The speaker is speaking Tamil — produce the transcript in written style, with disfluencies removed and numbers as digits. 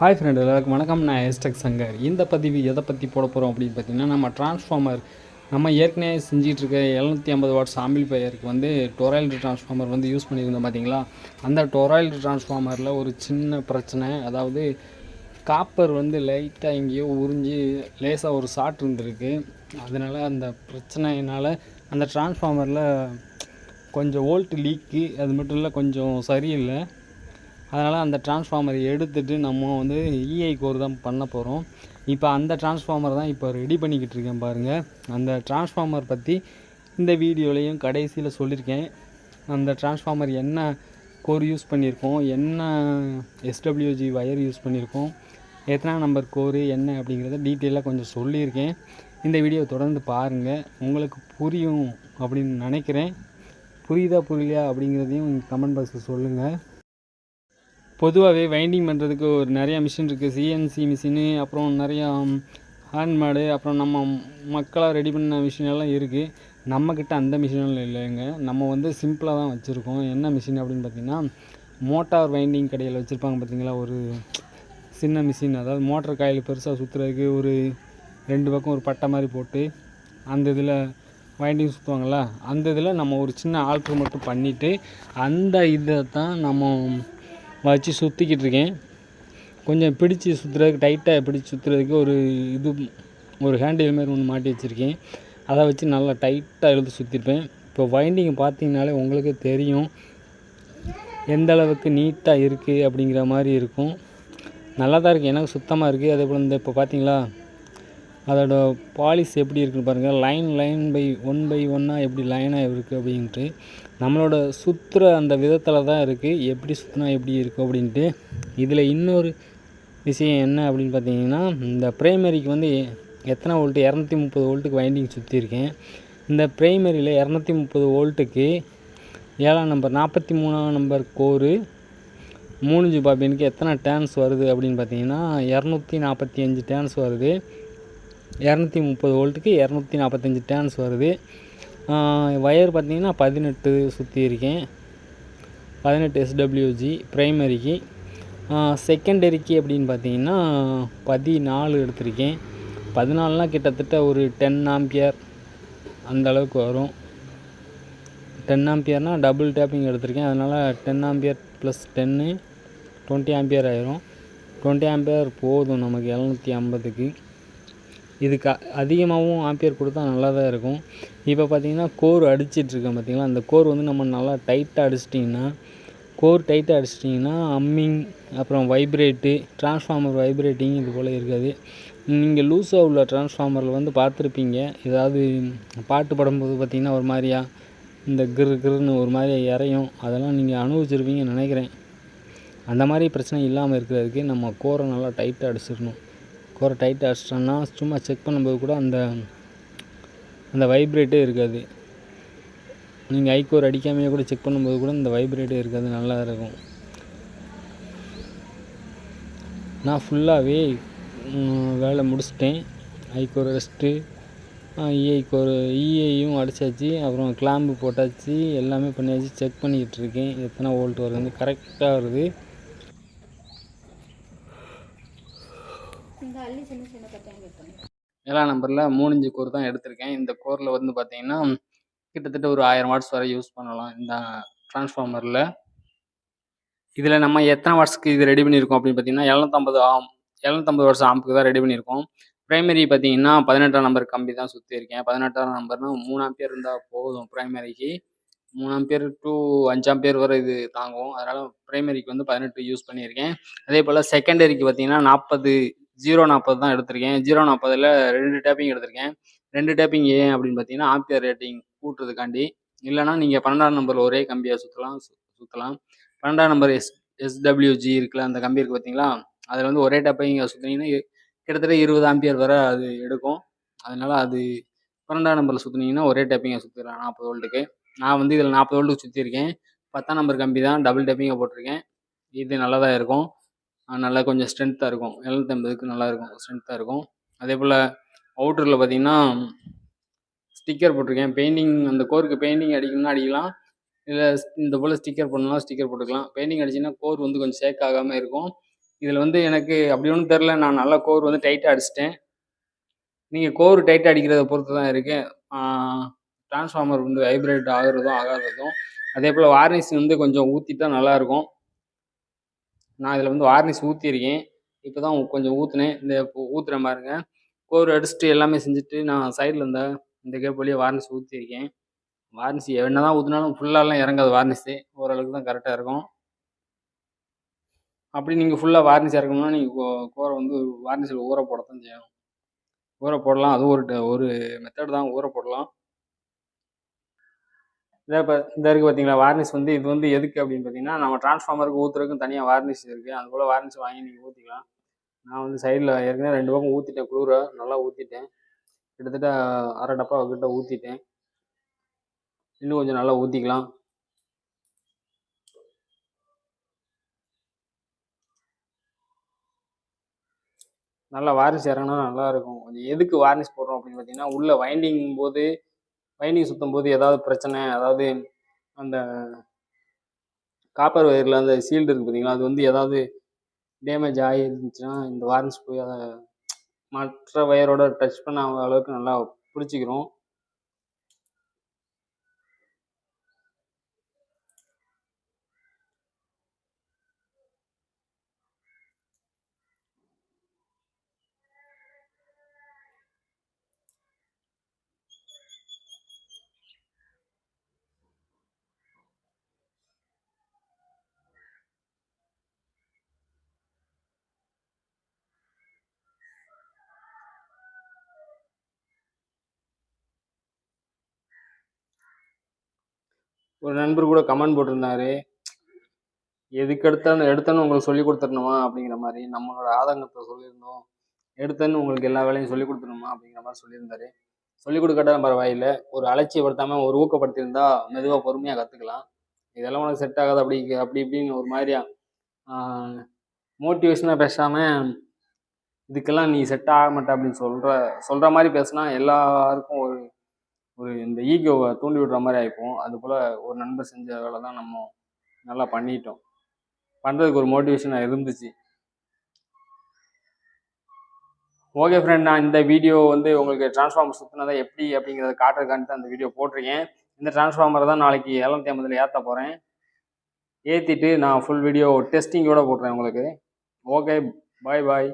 ஹாய் ஃப்ரெண்டு, எல்லாருக்கும் வணக்கம். நான் எஸ்டெக் சங்கர். இந்த பதிவு எதை பற்றி போட போகிறோம் அப்படின்னு பார்த்தீங்கன்னா, நம்ம டிரான்ஸ்ஃபார்மர் நம்ம ஏற்கனவே செஞ்சிட்ருக்க 750 வாட்ஸ் ஆம்பிளிஃபையருக்கு வந்து டொராய்டு டிரான்ஸ்ஃபார்மர் வந்து யூஸ் பண்ணியிருந்தோம் பார்த்தீங்களா. அந்த டொராய்டு டிரான்ஸ்ஃபார்மரில் ஒரு சின்ன பிரச்சனை, அதாவது காப்பர் வந்து லைட்டாக எங்கேயோ உறிஞ்சி லேசாக ஒரு ஷார்ட் இருந்திருக்கு. அதனால் அந்த பிரச்சனையினால் அந்த டிரான்ஸ்ஃபார்மரில் கொஞ்சம் வோல்ட் லீக்கு, அது மட்டும் இல்லை கொஞ்சம் சரியில்லை. அதனால் அந்த டிரான்ஸ்ஃபார்மரை எடுத்துகிட்டு நம்ம வந்து இஐ கோர் தான் பண்ண போகிறோம். இப்போ அந்த டிரான்ஸ்ஃபார்மர் தான் இப்போ ரெடி பண்ணிக்கிட்டு இருக்கேன் பாருங்கள். அந்த டிரான்ஸ்ஃபார்மர் பற்றி இந்த வீடியோலையும் கடைசியில் சொல்லியிருக்கேன். அந்த டிரான்ஸ்ஃபார்மர் என்ன கோர் யூஸ் பண்ணியிருக்கோம், என்ன எஸ்டபிள்யூஜி வயர் யூஸ் பண்ணியிருக்கோம், எத்தனை நம்பர் கோர் என்ன அப்படிங்கிறத டீட்டெயிலாக கொஞ்சம் சொல்லியிருக்கேன். இந்த வீடியோ தொடர்ந்து பாருங்கள், உங்களுக்கு புரியும் அப்படின்னு நினைக்கிறேன். புரியுதா புரியலையா அப்படிங்கிறதையும் கமெண்ட் பாக்ஸில் சொல்லுங்கள். பொதுவாகவே வைண்டிங் பண்ணுறதுக்கு ஒரு நிறையா மிஷின் இருக்குது. சிஎன்சி மிஷினு, அப்புறம் நிறையா ஹேண்ட்மேடு, அப்புறம் நம்ம மக்களாக ரெடி பண்ண மிஷினெல்லாம் இருக்குது. நம்மக்கிட்ட அந்த மிஷினெல்லாம் இல்லைங்க. நம்ம வந்து சிம்பிளாக தான் வச்சுருக்கோம். என்ன மிஷின் அப்படின்னு பார்த்திங்கன்னா, மோட்டார் வைண்டிங் கடையில் வச்சுருப்பாங்க பார்த்திங்களா, ஒரு சின்ன மிஷின். அதாவது மோட்டர் காயில் பெருசாக சுற்றுறதுக்கு ஒரு 2 பக்கம் ஒரு பட்டை மாதிரி போட்டு அந்த இதில் வைண்டிங் சுற்றுவாங்களா, அந்த இதில் நம்ம ஒரு சின்ன ஆல்ட்ரு மட்டும் பண்ணிவிட்டு அந்த இதை தான் நம்ம வச்சு சுற்றிக்கிட்டு இருக்கேன். கொஞ்சம் பிடிச்சி சுற்றுறதுக்கு, டைட்டாக பிடிச்சி சுற்றுறதுக்கு ஒரு ஹேண்டில் மாதிரி ஒன்று மாட்டி வச்சுருக்கேன். அதை வச்சு நல்லா டைட்டாக இழுத்து சுற்றிருப்பேன். இப்போ வைண்டிங் பார்த்தீங்கனாலே உங்களுக்கே தெரியும் எந்த அளவுக்கு நீட்டாக இருக்குது அப்படிங்கிற மாதிரி இருக்கும். நல்லா தான் இருக்குது, எனக்கு சுத்தமாக இருக்குது. அதே போல் இந்த இப்போ பார்த்தீங்களா அதோட பாலிஷ் எப்படி இருக்குன்னு பாருங்கள். லைன் பை ஒன்னாக எப்படி லைனாக இருக்குது அப்படின்ட்டு நம்மளோட சுற்றுற அந்த விதத்தில் தான் இருக்குது, எப்படி சுற்றினா எப்படி இருக்கும் அப்படின்ட்டு. இதில் இன்னொரு விஷயம் என்ன அப்படின்னு பார்த்தீங்கன்னா, இந்த ப்ரைமரிக்கு வந்து எத்தனை வோல்ட்டு, 230 வோல்ட்டுக்கு வைண்டிங் சுற்றிருக்கேன். இந்த ப்ரைமரியில் 230 வோல்ட்டுக்கு 7ஆம் நம்பர் 43ஆம் நம்பர் கோரு 3 பாபினுக்கு எத்தனை டேர்ன்ஸ் வருது அப்படின்னு பார்த்தீங்கன்னா 245 டேர்ன்ஸ் வருது. 230 வோல்ட்டுக்கு 245 டேர்ன்ஸ் வருது. வயர் பார்த்திங்கன்னா 18 சுற்றி இருக்கேன், 18 எஸ்டபிள்யூஜி ப்ரைமரிக்கு. செகண்டரிக்கு அப்படின்னு பார்த்தீங்கன்னா 14 எடுத்திருக்கேன். 14னால் கிட்டத்தட்ட ஒரு 10 ஆம்பியர் அந்த அளவுக்கு வரும். 10 ஆம்பியர்னால் டபுள் டேப்பிங் எடுத்திருக்கேன். அதனால் 10 ஆம்பியர் ப்ளஸ் 10 20 ஆம்பியர் ஆயிரும். 20 ஆம்பியர் போதும் நமக்கு 750க்கு. இதுக்கு அதிகமாகவும் ஆம்பியர் கொடுத்தா நல்லா தான் இருக்கும். இப்போ பார்த்திங்கன்னா கோர் அடிச்சிட்ருக்கேன் பார்த்திங்களா. அந்த கோர் வந்து நம்ம நல்லா டைட்டாக அடிச்சிட்டிங்கன்னா, கோர் டைட்டாக அடிச்சிட்டிங்கன்னா அம்மிங், அப்புறம் வைப்ரேட்டு, டிரான்ஸ்ஃபார்மர் வைப்ரேட்டிங் இது போல் இருக்காது. நீங்கள் லூஸாக உள்ள டிரான்ஸ்ஃபார்மரில் வந்து பார்த்துருப்பீங்க, ஏதாவது பாட்டு பாடும்போது பார்த்திங்கன்னா ஒரு மாதிரியா இந்த கிருன்னு ஒரு மாதிரியா இறையும். அதெல்லாம் நீங்கள் அனுபவிச்சிருப்பீங்கன்னு நினைக்கிறேன். அந்த மாதிரி பிரச்சனை இல்லாமல் இருக்கிறதுக்கு நம்ம கோரை நல்லா டைட்டாக அடிச்சிடணும். கோரை டைட்டாக அடிச்சிட்டோன்னா சும்மா செக் பண்ணும்போது கூட அந்த வைப்ரேட்டே இருக்காது. நீங்கள் ஐகோர் அடிக்காமையே கூட செக் பண்ணும்போது கூட இந்த வைப்ரேட்டே இருக்காது, நல்லா இருக்கும். நான் ஃபுல்லாகவே வேலை முடிச்சிட்டேன். ஐகோர் ரெஸ்ட்டு, இஐயும் அடித்தாச்சு, அப்புறம் கிளாம்பு போட்டாச்சு, எல்லாமே பண்ணியாச்சு. செக் பண்ணிக்கிட்டு இருக்கேன் எத்தனை வோல்ட் வருதுன்னு. கரெக்டாக வருது. ஏழாம் நம்பரில் 3 இன்ச்சு கோர் தான் எடுத்திருக்கேன். இந்த கோரில் வந்து பார்த்தீங்கன்னா கிட்டத்தட்ட ஒரு 1000 வாட்ஸ் வரை யூஸ் பண்ணலாம் இந்த டிரான்ஸ்ஃபார்மரில். இதில் நம்ம எத்தனை வாட்ஸ்க்கு இது ரெடி பண்ணியிருக்கோம் அப்படின்னு பார்த்தீங்கன்னா 750 வாட்ஸ் ஆம்புக்கு தான் ரெடி பண்ணியிருக்கோம். ப்ரைமரி பார்த்தீங்கன்னா 18ஆம் நம்பர் கம்பி தான் சுற்றியிருக்கேன். 18ஆம் நம்பர்னால் 3 ஆம்பியர் இருந்தால் போதும். ப்ரைமரிக்கு 3 ஆம்பியர் டு 5 ஆம்பியர் வரை இது தாங்கும். அதனால் ப்ரைமரிக்கு வந்து 18 யூஸ் பண்ணியிருக்கேன். அதே போல் செகண்டரிக்கு பார்த்தீங்கன்னா 040 தான் எடுத்திருக்கேன். 040ல் 2 டேப்பிங் எடுத்திருக்கேன். 2 டேப்பிங் ஏன் அப்படின்னு பார்த்தீங்கன்னா ஆம்பியர் ரேட்டிங் கூட்டுறதுக்காண்டி. இல்லைனா நீங்கள் 12ஆம் நம்பரில் ஒரே கம்பியாக சுற்றலாம். 12ஆம் நம்பர் எஸ்டபிள்யூஜி இருக்குல்ல, அந்த கம்பி இருக்குது பார்த்தீங்களா, அதில் வந்து ஒரே டேப்பிங் சுற்றினீங்கன்னா கிட்டத்தட்ட 20 ஆம்பியர் வரை அது எடுக்கும். அதனால் அது 12ஆம் நம்பரில் சுற்றினீங்கன்னா ஒரே டேப்பிங்கை சுற்றிடலாம் 40 வோல்ட்டுக்கு. நான் வந்து இதில் 40 வோல்ட்டுக்கு சுற்றிருக்கேன். 10ஆம் நம்பர் கம்பி தான் டபுள் டேப்பிங்கை போட்டிருக்கேன். இது நல்லா தான் இருக்கும், நல்லா கொஞ்சம் ஸ்ட்ரென்த்தாக இருக்கும். 750க்கு நல்லாயிருக்கும், ஸ்ட்ரென்த்தாக இருக்கும். அதே போல் அவுட்டரில் பார்த்திங்கன்னா ஸ்டிக்கர் போட்டிருக்கேன். பெயிண்டிங், அந்த கோருக்கு பெயிண்டிங் அடிக்கணும்னா அடிக்கலாம், இல்லை இந்த போல் ஸ்டிக்கர் பண்ணலாம், ஸ்டிக்கர் போட்டுக்கலாம். பெயிண்டிங் அடிச்சிங்கன்னா கோர் வந்து கொஞ்சம் ஷேக் ஆகாமல் இருக்கும். இதில் வந்து எனக்கு அப்படி ஒன்றும் தெரில, நான் நல்லா கோர் வந்து டைட்டாக அடிச்சிட்டேன். நீங்கள் கோர் டைட்டாக அடிக்கிறத பொறுத்து தான் இருக்குது. டிரான்ஸ்ஃபார்மர் வந்து வைப்ரேட் ஆகுறதும் ஆகாததும். அதே போல் வார்னிஷ் வந்து கொஞ்சம் ஊற்றிட்டா நல்லாயிருக்கும். நான் இதில் வந்து வார்னிஷ் ஊற்றிருக்கேன். இப்போ தான் கொஞ்சம் ஊற்றுனேன். இந்த இப்போ ஊற்றுறேன் பாருங்க. கோர் அடிச்சுட்டு எல்லாமே செஞ்சுட்டு நான் சைடில் இந்த கேப் வழியாக வார்னிஷ் ஊற்றிருக்கேன். வார்னிஷ் என்ன தான் ஊற்றினாலும் ஃபுல்லாலாம் இறங்காது வார்னிஷு. ஓரளவுக்கு தான் கரெக்டாக இருக்கும். அப்படி நீங்கள் ஃபுல்லாக வார்னிஷ் இறக்கணும்னா நீங்கள் கோரை வந்து வார்னிஷில் ஊற போடத்தான் செய்யணும். ஊற போடலாம். அதுவும் ஒரு மெத்தட் தான், ஊற போடலாம். இதை இப்போ இந்த இருக்குது பார்த்தீங்களா வார்னிஷ் வந்து இது வந்து எதுக்கு அப்படின்னு பார்த்தீங்கன்னா, நம்ம டிரான்ஸ்ஃபார்மருக்கு ஊற்றுறதுக்கும் தனியாக வார்னிஷ் இருக்குது. அதுபோல் வார்னிஷ் வாங்கி நீங்கள் ஊற்றிக்கலாம். நான் வந்து சைடில் ஏற்கனவே 2 பக்கம் ஊற்றிட்டேன். குளிர நல்லா ஊற்றிட்டேன். கிட்டத்தட்ட அரை டப்பா கிட்ட ஊற்றிட்டேன். இன்னும் கொஞ்சம் நல்லா ஊற்றிக்கலாம். நல்லா வார்னிஷ் இறங்கினா நல்லாயிருக்கும். கொஞ்சம் எதுக்கு வார்னிஷ் போடுறோம் அப்படின்னு பார்த்தீங்கன்னா, உள்ள வைண்டிங் சுற்றும் போது ஏதாவது பிரச்சனை, அதாவது அந்த காப்பர் வயரில் அந்த சீல்டு இருக்குது பார்த்தீங்களா, அது வந்து ஏதாவது டேமேஜ் ஆகிருந்துச்சுன்னா இந்த வார்னிஷ் போய் அதை மற்ற வயரோட டச் பண்ண அளவுக்கு நல்லா பிடிச்சிக்கிறோம். ஒரு நண்பர் கூட கமெண்ட் போட்டிருந்தாரு, எதுக்கு எடுத்தோன்னு உங்களுக்கு சொல்லி கொடுத்துடணுமா அப்படிங்கிற மாதிரி. நம்மளோட ஆதங்கத்தை சொல்லியிருந்தோம். எடுத்தோன்னு உங்களுக்கு எல்லா வேலையும் சொல்லி கொடுத்துடணுமா அப்படிங்கிற மாதிரி சொல்லியிருந்தாரு. சொல்லிக் கொடுக்கட்டாலும் பரவாயில்லை, ஒரு அலட்சியப்படுத்தாமல் ஒரு ஊக்கப்படுத்தியிருந்தா மெதுவாக பொறுமையாக கற்றுக்கலாம். இதெல்லாம் உனக்கு செட் ஆகாது அப்படி இப்படின்னு ஒரு மாதிரியா மோட்டிவேஷனாக பேசாமல் இதுக்கெல்லாம் நீ செட் ஆக மாட்ட அப்படின்னு சொல்கிற மாதிரி பேசினா எல்லாருக்கும் ஒரு ஒரு இந்த ஈகோவை தூண்டி விடுற மாதிரி ஆகிப்போம். அதுபோல் ஒரு நண்பர் செஞ்ச வேலை தான் நம்ம நல்லா பண்ணிட்டோம். பண்ணுறதுக்கு ஒரு மோட்டிவேஷனாக இருந்துச்சு. ஓகே ஃப்ரெண்ட், நான் இந்த வீடியோ வந்து உங்களுக்கு டிரான்ஸ்ஃபார்மர் சுற்றினதை எப்படி அப்படிங்கிறத காட்டுறதுக்காண்டி தான் இந்த வீடியோ போட்டிருக்கேன். இந்த டிரான்ஸ்ஃபார்மரை தான் நாளைக்கு 750 ஏற்ற போகிறேன். ஏற்றிட்டு நான் ஃபுல் வீடியோ டெஸ்டிங்கோடு போட்டுறேன் உங்களுக்கு. ஓகே, பாய் பாய்.